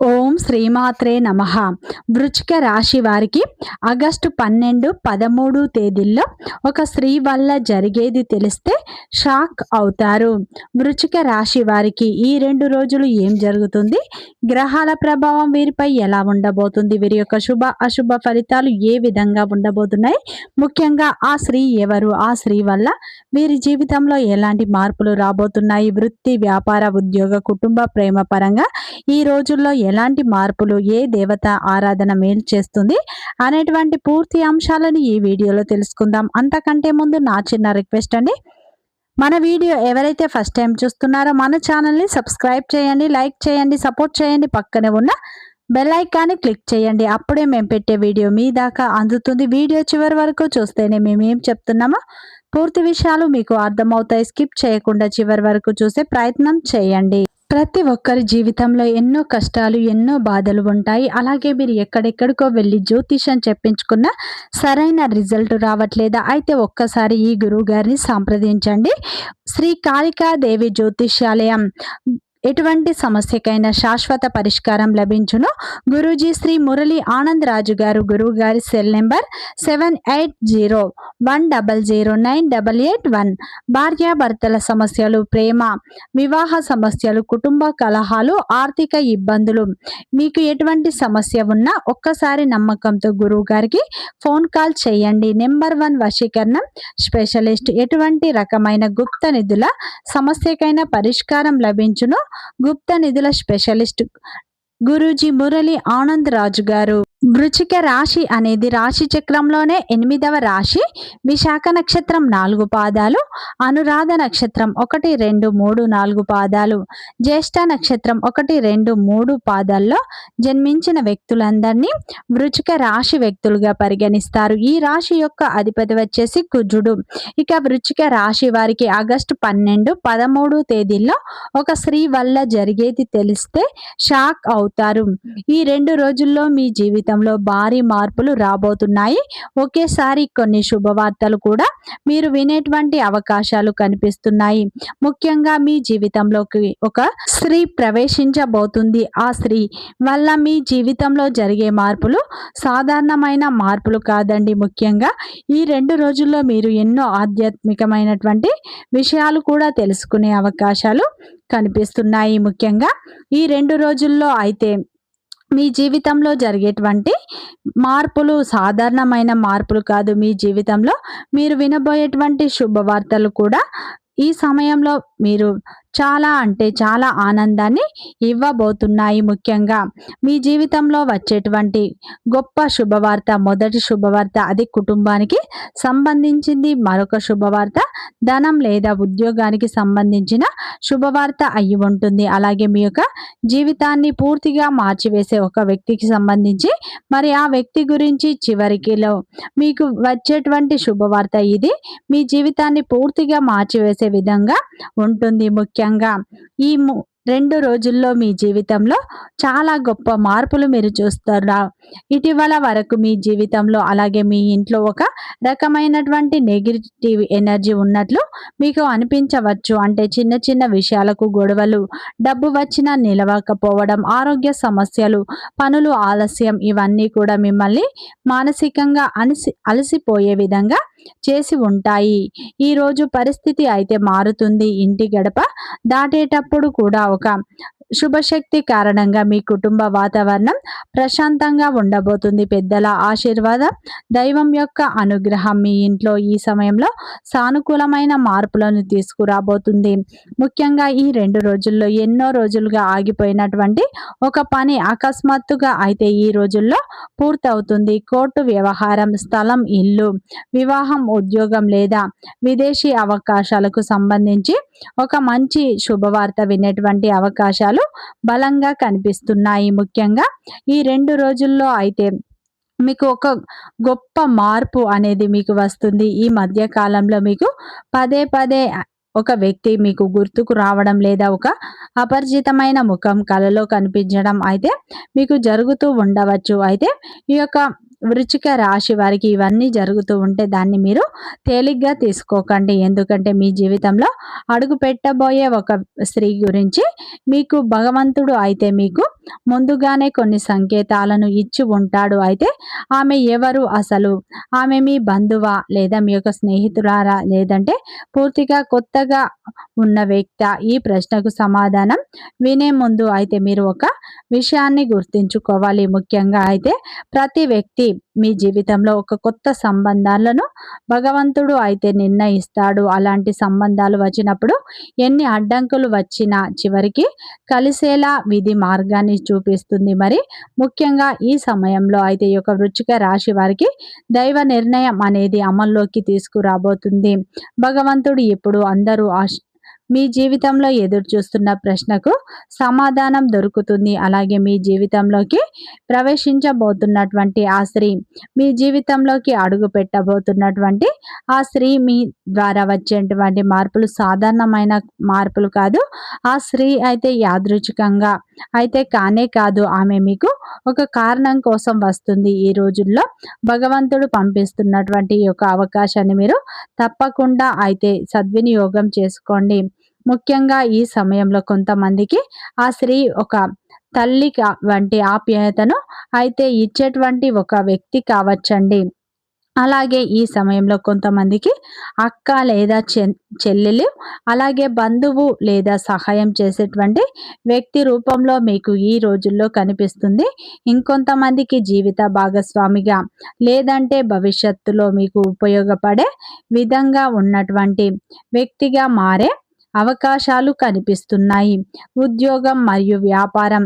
ఓం శ్రీమాత్రే నమః. వృశ్చిక రాశి వారికి ఆగస్టు 12, 13 తేదీల్లో ఒక స్త్రీ వల్ల జరిగేది తెలిస్తే షాక్ అవుతారు. వృశ్చిక రాశి వారికి ఈ 2 రోజులు ఏం జరుగుతుంది? గ్రహాల ప్రభావం వీరిపై ఎలా ఉండబోతుంది? వీరి యొక్క శుభ అశుభ ఫలితాలు ఏ విధంగా ఉండబోతున్నాయి? ముఖ్యంగా ఆ స్త్రీ ఎవరు? ఆ స్త్రీ వల్ల వీరి జీవితంలో ఎలాంటి మార్పులు రాబోతున్నాయి? వృత్తి, వ్యాపార, ఉద్యోగ, కుటుంబ, ప్రేమ పరంగా ఈ రోజుల్లో ఎలాంటి మార్పులు, ఏ దేవత ఆరాధన మేలు చేస్తుంది అనేటువంటి పూర్తి అంశాలను ఈ వీడియోలో తెలుసుకుందాం. అంతకంటే ముందు నా చిన్న రిక్వెస్ట్ అండి, మన వీడియో ఎవరైతే ఫస్ట్ టైం చూస్తున్నారో మన ఛానల్ని సబ్స్క్రైబ్ చేయండి, లైక్ చేయండి, సపోర్ట్ చేయండి. పక్కనే ఉన్న బెల్ ఐకాన్ని క్లిక్ చేయండి. అప్పుడే మేము పెట్టే వీడియో మీ దాకా అందుతుంది. వీడియో చివరి వరకు చూస్తేనే మేము ఏం చెప్తున్నామో పూర్తి విషయాలు మీకు అర్థమవుతాయి. స్కిప్ చేయకుండా చివరి వరకు చూసే ప్రయత్నం చేయండి. ప్రతి ఒక్కరి జీవితంలో ఎన్నో కష్టాలు, ఎన్నో బాధలు ఉంటాయి. అలాగే మీరు ఎక్కడెక్కడికో వెళ్ళి జ్యోతిషం చెప్పించుకున్న సరైన రిజల్ట్ రావట్లేదా? అయితే ఒక్కసారి ఈ గురువు గారిని సంప్రదించండి. శ్రీ కాళికాదేవి జ్యోతిష్యాలయం ఎటువంటి సమస్యకైనా శాశ్వత పరిష్కారం లభించును. గురూజీ శ్రీ మురళి ఆనంద్ రాజు గారు. గురువు గారి సెల్ నెంబర్ 7801009881. భార్యాభర్తల సమస్యలు, ప్రేమ, వివాహ సమస్యలు, కుటుంబ కలహాలు, ఆర్థిక ఇబ్బందులు, మీకు ఎటువంటి సమస్య ఉన్నా ఒక్కసారి నమ్మకంతో గురువు గారికి ఫోన్ కాల్ చేయండి. నెంబర్ 1 వశీకరణం స్పెషలిస్ట్. ఎటువంటి రకమైన గుప్త నిధుల సమస్యకైనా పరిష్కారం లభించును. గుప్త నిధుల స్పెషలిస్ట్ గురూజీ మురళి ఆనంద్ రాజు గారు. వృశ్చిక రాశి అనేది రాశి చక్రంలోనే 8వ రాశి. విశాఖ నక్షత్రం 4 పాదాలు, అనురాధ నక్షత్రం 1, 2, 3, 4 పాదాలు, జ్యేష్ఠ నక్షత్రం 1, 2, 3 పాదాల్లో జన్మించిన వ్యక్తులందరినీ వృశ్చిక రాశి వ్యక్తులుగా పరిగణిస్తారు. ఈ రాశి యొక్క అధిపతి వచ్చేసి కుజుడు. ఇక వృశ్చిక రాశి వారికి ఆగస్టు 12, 13 తేదీల్లో ఒక స్త్రీ వల్ల జరిగేది తెలిస్తే షాక్ అవుతారు. ఈ 2 రోజుల్లో మీ జీవితంలో భారీ మార్పులు రాబోతున్నాయి. ఒకేసారి కొన్ని శుభవార్తలు కూడా మీరు వినేటువంటి అవకాశాలు కనిపిస్తున్నాయి. ముఖ్యంగా మీ జీవితంలోకి ఒక స్త్రీ ప్రవేశించబోతుంది. ఆ స్త్రీ వల్ల మీ జీవితంలో జరిగే మార్పులు సాధారణమైన మార్పులు కాదండి. ముఖ్యంగా ఈ 2 రోజుల్లో మీరు ఎన్నో ఆధ్యాత్మికమైనటువంటి విషయాలు కూడా తెలుసుకునే అవకాశాలు కనిపిస్తున్నాయి. ముఖ్యంగా ఈ 2 రోజుల్లో అయితే మీ జీవితంలో జరిగేటువంటి మార్పులు సాధారణమైన మార్పులు కాదు. మీ జీవితంలో మీరు వినబోయేటువంటి శుభవార్తలు కూడా ఈ సమయంలో మీరు చాలా అంటే చాలా ఆనందాన్ని ఇవ్వబోతున్నాయి. ముఖ్యంగా మీ జీవితంలో వచ్చేటువంటి గొప్ప శుభవార్త, మొదటి శుభవార్త అది కుటుంబానికి సంబంధించింది. మరొక శుభవార్త ధనం లేదా ఉద్యోగానికి సంబంధించిన శుభవార్త అయి ఉంటుంది. అలాగే మీ యొక్క జీవితాన్ని పూర్తిగా మార్చివేసే ఒక వ్యక్తికి సంబంధించి మరి ఆ వ్యక్తి గురించి చివరికిలో మీకు వచ్చేటువంటి శుభవార్త ఇది మీ జీవితాన్ని పూర్తిగా మార్చివేసే విధంగా ఉంటుంది. ముఖ్యంగా ఈ 2 రోజుల్లో మీ జీవితంలో చాలా గొప్ప మార్పులు మీరు చూస్తారు. ఇటీవల వరకు మీ జీవితంలో అలాగే మీ ఇంట్లో ఒక రకమైనటువంటి నెగిటివ్ ఎనర్జీ ఉన్నట్లు మీకు అనిపించవచ్చు. అంటే చిన్న చిన్న విషయాలకు గొడవలు, డబ్బు వచ్చినా నిలవకపోవడం, ఆరోగ్య సమస్యలు, పనులు ఆలస్యం ఇవన్నీ కూడా మిమ్మల్ని మానసికంగా అలసిపోయే విధంగా చేసి ఉంటాయి. ఈ రోజు పరిస్థితి అయితే మారుతుంది. ఇంటి గడప దాటేటప్పుడు కూడా ఒక శుభశక్తి కారణంగా మీ కుటుంబ వాతావరణం ప్రశాంతంగా ఉండబోతుంది. పెద్దల ఆశీర్వాదం, దైవం యొక్క అనుగ్రహం మీ ఇంట్లో ఈ సమయంలో సానుకూలమైన మార్పులను తీసుకురాబోతుంది. ముఖ్యంగా ఈ 2 రోజుల్లో ఎన్నో రోజులుగా ఆగిపోయినటువంటి ఒక పని అకస్మాత్తుగా అయితే ఈ రోజుల్లో పూర్తవుతుంది. కోర్టు వ్యవహారం, స్థలం, ఇల్లు, వివాహం, ఉద్యోగం లేదా విదేశీ అవకాశాలకు సంబంధించి ఒక మంచి శుభవార్త వినేటువంటి అవకాశాలు బలంగా కనిపిస్తున్నాయి. ముఖ్యంగా ఈ 2 రోజుల్లో అయితే మీకు ఒక గొప్ప మార్పు అనేది మీకు వస్తుంది. ఈ మధ్య కాలంలో మీకు పదే పదే ఒక వ్యక్తి మీకు గుర్తుకు రావడం లేదా ఒక అపరిచితమైన ముఖం కలలో కనిపించడం అయితే మీకు జరుగుతూ ఉండవచ్చు. అయితే ఈ యొక్క వృశ్చిక రాశి వారికి ఇవన్నీ జరుగుతూ ఉంటే దాన్ని మీరు తేలిగ్గా తీసుకోకండి. ఎందుకంటే మీ జీవితంలో అడుగు పెట్టబోయే ఒక స్త్రీ గురించి మీకు భగవంతుడు అయితే మీకు ముందుగానే కొన్ని సంకేతాలను ఇచ్చి ఉంటాడు. అయితే ఆమె ఎవరు అసలు? ఆమె మీ బంధువా? లేదా మీ యొక్క స్నేహితురాలా? లేదంటే పూర్తిగా కొత్తగా ఉన్న వ్యక్తా? ఈ ప్రశ్నకు సమాధానం వినే ముందు అయితే మీరు ఒక విషయాన్ని గుర్తుంచుకోవాలి. ముఖ్యంగా అయితే ప్రతి వ్యక్తి మీ జీవితంలో ఒక కొత్త సంబంధాలను భగవంతుడు అయితే నిర్ణయిస్తాడు. అలాంటి సంబంధాలు వచ్చినప్పుడు ఎన్ని అడ్డంకులు వచ్చినా చివరికి కలిసేలా విధి మార్గాన్ని చూపిస్తుంది. మరి ముఖ్యంగా ఈ సమయంలో అయితే ఈ యొక్క వృశ్చిక రాశి వారికి దైవ నిర్ణయం అనేది అమల్లోకి తీసుకురాబోతుంది. భగవంతుడు ఇప్పుడు అందరూ మీ జీవితంలో ఎదురు చూస్తున్న ప్రశ్నకు సమాధానం దొరుకుతుంది. అలాగే మీ జీవితంలోకి ప్రవేశించబోతున్నటువంటి ఆ స్త్రీ, మీ జీవితంలోకి అడుగు పెట్టబోతున్నటువంటి ఆ స్త్రీ మీ ద్వారా వచ్చేటువంటి మార్పులు సాధారణమైన మార్పులు కాదు. ఆ స్త్రీ అయితే యాదృచ్ఛికంగా అయితే కానే కాదు. ఆమె మీకు ఒక కారణం కోసం వస్తుంది. ఈ రోజుల్లో భగవంతుడు పంపిస్తున్నటువంటి ఈ యొక్క అవకాశాన్ని మీరు తప్పకుండా అయితే సద్వినియోగం చేసుకోండి. ముఖ్యంగా ఈ సమయంలో కొంతమందికి ఆ స్త్రీ ఒక తల్లి వంటి ఆప్యాయతను అయితే ఇచ్చేటువంటి ఒక వ్యక్తి కావచ్చండి. అలాగే ఈ సమయంలో కొంతమందికి అక్క లేదా చెల్లెలు, అలాగే బంధువు లేదా సహాయం చేసేటువంటి వ్యక్తి రూపంలో మీకు ఈ రోజుల్లో కనిపిస్తుంది. ఇంకొంతమందికి జీవిత భాగస్వామిగా, లేదంటే భవిష్యత్తులో మీకు ఉపయోగపడే విధంగా ఉన్నటువంటి వ్యక్తిగా మారే అవకాశాలు కనిపిస్తున్నాయి. ఉద్యోగం మరియు వ్యాపారం,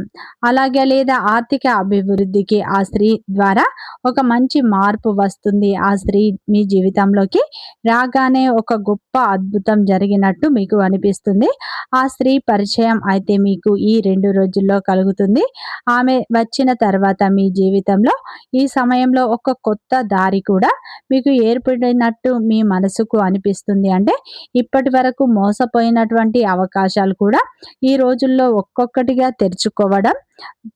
అలాగే లేదా ఆర్థిక అభివృద్ధికి ఆ స్త్రీ ద్వారా ఒక మంచి మార్పు వస్తుంది. ఆ స్త్రీ మీ జీవితంలోకి రాగానే ఒక గొప్ప అద్భుతం జరిగినట్టు మీకు అనిపిస్తుంది. ఆ స్త్రీ పరిచయం అయితే మీకు ఈ 2 రోజుల్లో కలుగుతుంది. ఆమె వచ్చిన తర్వాత మీ జీవితంలో ఈ సమయంలో ఒక కొత్త దారి కూడా మీకు ఏర్పడినట్టు మీ మనసుకు అనిపిస్తుంది. అంటే ఇప్పటి వరకు మోసపోయినటువంటి అవకాశాలు కూడా ఈ రోజుల్లో ఒక్కొక్కటిగా తెరుచుకోవడం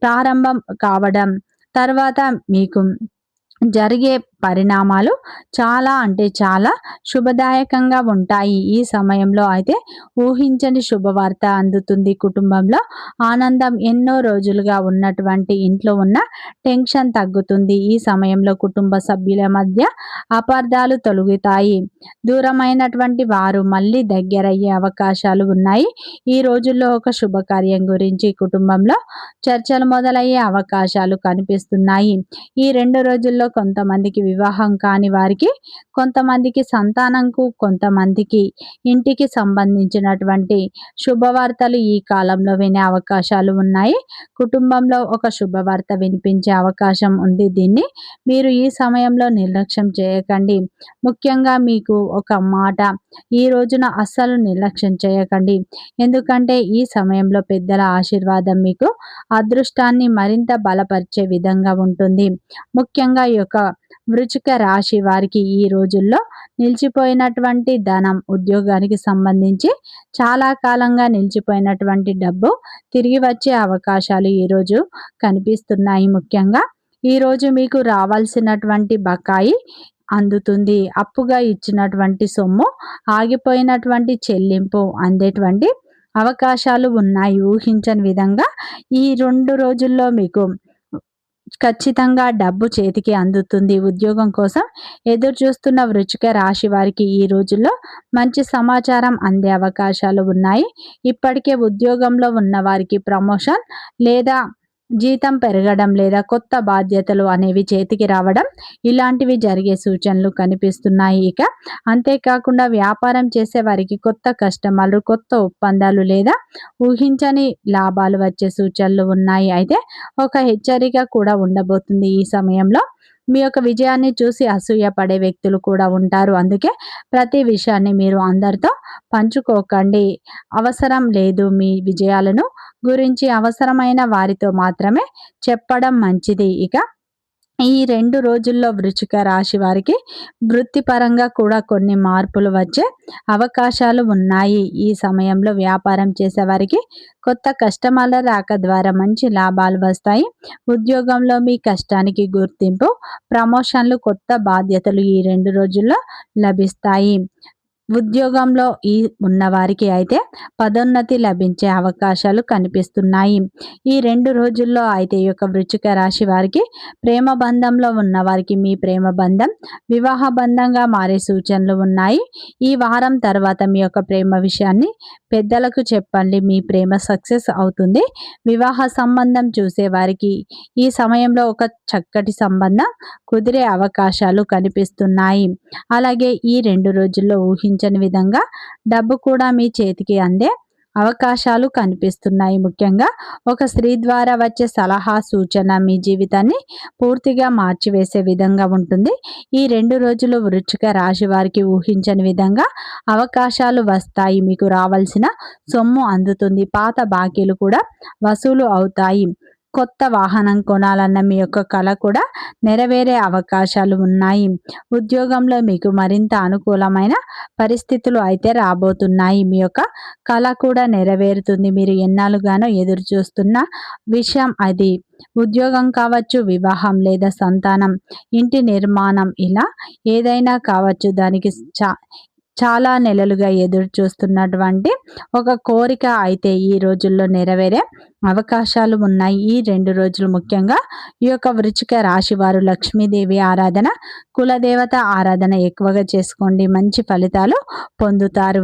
ప్రారంభం కావడం, తర్వాత మీకు జరిగే పరిణామాలు చాలా అంటే చాలా శుభదాయకంగా ఉంటాయి. ఈ సమయంలో అయితే ఊహించని శుభవార్త అందుతుంది. కుటుంబంలో ఆనందం, ఎన్నో రోజులుగా ఉన్నటువంటి ఇంట్లో ఉన్న టెన్షన్ తగ్గుతుంది. ఈ సమయంలో కుటుంబ సభ్యుల మధ్య అపార్థాలు తొలగుతాయి. దూరమైనటువంటి వారు మళ్ళీ దగ్గరయ్యే అవకాశాలు ఉన్నాయి. ఈ రోజుల్లో ఒక శుభకార్యం గురించి కుటుంబంలో చర్చలు మొదలయ్యే అవకాశాలు కనిపిస్తున్నాయి. ఈ 2 రోజుల్లో కొంతమందికి వివాహం కాని వారికి, కొంతమందికి సంతానంకు, కొంతమందికి ఇంటికి సంబంధించినటువంటి శుభవార్తలు ఈ కాలంలో వినే అవకాశాలు ఉన్నాయి. కుటుంబంలో ఒక శుభవార్త వినిపించే అవకాశం ఉంది. దీన్ని మీరు ఈ సమయంలో నిర్లక్ష్యం చేయకండి. ముఖ్యంగా మీకు ఒక మాట ఈ రోజున అస్సలు నిర్లక్ష్యం చేయకండి. ఎందుకంటే ఈ సమయంలో పెద్దల ఆశీర్వాదం మీకు అదృష్టాన్ని మరింత బలపరిచే విధంగా ఉంటుంది. ముఖ్యంగా ఈ యొక్క వృశ్చిక రాశి వారికి ఈ రోజుల్లో నిలిచిపోయినటువంటి ధనం, ఉద్యోగానికి సంబంధించి చాలా కాలంగా నిలిచిపోయినటువంటి డబ్బు తిరిగి వచ్చే అవకాశాలు ఈరోజు కనిపిస్తున్నాయి. ముఖ్యంగా ఈరోజు మీకు రావాల్సినటువంటి బకాయి అందుతుంది. అప్పుగా ఇచ్చినటువంటి సొమ్ము, ఆగిపోయినటువంటి చెల్లింపు అందేటువంటి అవకాశాలు ఉన్నాయి. ఊహించని విధంగా ఈ 2 రోజుల్లో మీకు ఖచ్చితంగా డబ్బు చేతికి అందుతుంది. ఉద్యోగం కోసం ఎదురు చూస్తున్న వృశ్చిక రాశి వారికి ఈ రోజుల్లో మంచి సమాచారం అందే అవకాశాలు ఉన్నాయి. ఇప్పటికే ఉద్యోగంలో ఉన్న వారికి ప్రమోషన్ లేదా జీతం పెరగడం, లేదా కొత్త బాధ్యతలు అనేవి చేతికి రావడం, ఇలాంటివి జరిగే సూచనలు కనిపిస్తున్నాయి. ఇక అంతేకాకుండా వ్యాపారం చేసే వారికి కొత్త కస్టమర్లు, కొత్త ఒప్పందాలు లేదా ఊహించని లాభాలు వచ్చే సూచనలు ఉన్నాయి. అయితే ఒక హెచ్చరిక కూడా ఉండబోతుంది. ఈ సమయంలో మీ యొక్క విజయాన్ని చూసి అసూయ పడే వ్యక్తులు కూడా ఉంటారు. అందుకే ప్రతి విషయాన్ని మీరు అందరితో పంచుకోకండి. అవసరం లేదు. మీ విజయాలను గురించి అవసరమైన వారితో మాత్రమే చెప్పడం మంచిది. ఇక ఈ 2 రోజుల్లో వృశ్చిక రాశి వారికి వృత్తిపరంగా కూడా కొన్ని మార్పులు వచ్చే అవకాశాలు ఉన్నాయి. ఈ సమయంలో వ్యాపారం చేసేవారికి కొత్త కస్టమర్ల రాక ద్వారా మంచి లాభాలు వస్తాయి. ఉద్యోగంలో మీ కష్టానికి గుర్తింపు, ప్రమోషన్లు, కొత్త బాధ్యతలు ఈ 2 రోజుల్లో లభిస్తాయి. ఉద్యోగంలో ఉన్నవారికి అయితే పదోన్నతి లభించే అవకాశాలు కనిపిస్తున్నాయి. ఈ 2 రోజుల్లో అయితే ఈ యొక్క వృశ్చిక రాశి వారికి ప్రేమ బంధంలో ఉన్నవారికి మీ ప్రేమ బంధం వివాహ బంధంగా మారే సూచనలు ఉన్నాయి. ఈ వారం తర్వాత మీ యొక్క ప్రేమ విషయాన్ని పెద్దలకు చెప్పండి. మీ ప్రేమ సక్సెస్ అవుతుంది. వివాహ సంబంధం చూసే వారికి ఈ సమయంలో ఒక చక్కటి సంబంధం కుదిరే అవకాశాలు కనిపిస్తున్నాయి. అలాగే ఈ 2 రోజుల్లో ఊహించని విధంగా డబ్బు కూడా మీ చేతికి అందే అవకాశాలు కనిపిస్తున్నాయి. ముఖ్యంగా ఒక స్త్రీ ద్వారా వచ్చే సలహా, సూచన మీ జీవితాన్ని పూర్తిగా మార్చివేసే విధంగా ఉంటుంది. ఈ 2 రోజులు వృశ్చిక రాశి వారికి ఊహించని విధంగా అవకాశాలు వస్తాయి. మీకు రావాల్సిన సొమ్ము అందుతుంది. పాత బాకీలు కూడా వసూలు అవుతాయి. కొత్త వాహనం కొనాలన్న మీ యొక్క కల కూడా నెరవేరే అవకాశాలు ఉన్నాయి. ఉద్యోగంలో మీకు మరింత అనుకూలమైన పరిస్థితులు అయితే రాబోతున్నాయి. మీ యొక్క కల కూడా నెరవేరుతుంది. మీరు ఎన్నాళ్ళుగానో ఎదురు చూస్తున్న విషయం అది. ఉద్యోగం కావచ్చు, వివాహం లేదా సంతానం, ఇంటి నిర్మాణం, ఇలా ఏదైనా కావచ్చు. దానికి చాలా నెలలుగా ఎదురు చూస్తున్నటువంటి ఒక కోరిక అయితే ఈ రోజుల్లో నెరవేరే అవకాశాలు ఉన్నాయి. ఈ 2 రోజులు ముఖ్యంగా ఈ యొక్క వృశ్చిక రాశి వారు లక్ష్మీదేవి ఆరాధన, కులదేవత ఆరాధన ఎక్కువగా చేసుకోండి. మంచి ఫలితాలు పొందుతారు.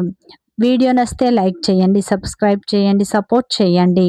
వీడియో నచ్చితే లైక్ చేయండి, సబ్స్క్రైబ్ చేయండి, సపోర్ట్ చేయండి.